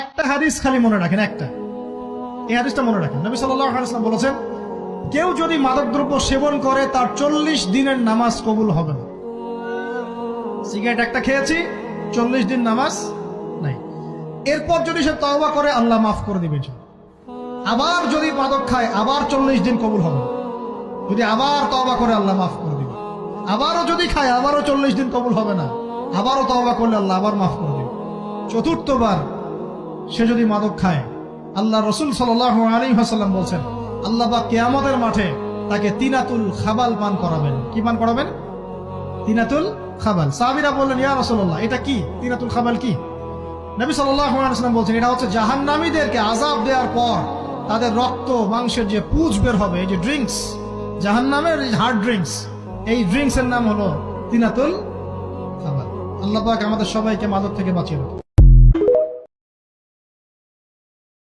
একটা হাদিস খালি মনে রাখেন, একটা এই হাদিসটা মনে রাখেন। নবী সাল্লাল্লাহু আলাইহি ওয়াসাল্লাম বলেছেন, কেউ যদি মাদকদ্রব্য সেবন করে তার 40 দিনের নামাজ কবুল হবে না। সিগারেট একটা খেয়েছি, 40 দিন নামাজ নাই। এরপর যদি সে তওবা করে আল্লাহ মাফ করে দিবেন। আবার যদি মাদক খায় আবার 40 দিন কবুল হবে। যদি আবার তওবা করে আল্লাহ মাফ করে দিবে। আবারও যদি খায় আবারও 40 দিন কবুল হবে না। আবারও তওবা করলে আল্লাহ আবার মাফ করে দিবে। চতুর্থবার সে যদি মাদক খায়, আল্লাহ রাসূল সাল্লাল্লাহু আলাইহি ওয়াসাল্লাম বলছেন, আল্লাহ পাক কিয়ামতের মাঠে তাকে তিনাতুল খাবাল পান করাবেন। কি পান করাবেন? তিনাতুল খাবাল। সাহাবীরা বললেন, ইয়া রাসূলুল্লাহ, এটা কি তিনাতুল খাবাল? কি? নবী সাল্লাল্লাহু আলাইহি ওয়াসাল্লাম বলছেন, এটা হচ্ছে জাহান্নামীদেরকে আযাব দেওয়ার পর তাদের রক্ত মাংসের যে পুঁজ বের হবে, এই যে ড্রিঙ্কস, জাহান্নামের হার্ড ড্রিঙ্কস, এই ড্রিঙ্কস এর নাম হলো তিনাতুল খাবাল। আল্লাহ পাক আমাদের সবাইকে মাদক থেকে বাঁচিয়ে রাখুন।